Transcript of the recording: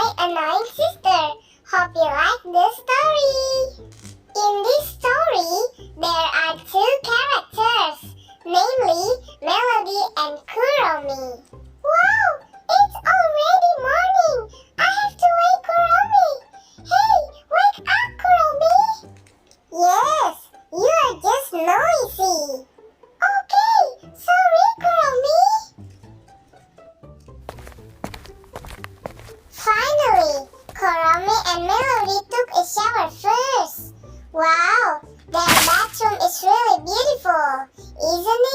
my annoying sister. Hope you like this story. In this story, there are two characters, namely Melody and KUROMI. Wow, it's already morning. I have to wake KUROMI. Hey, wake up, KUROMI. Yes, you are just noisy. Okay, sorry, KUROMI. Finally, KUROMI and Melody took a shower first. Wow, their bathroom is really beautiful, isn't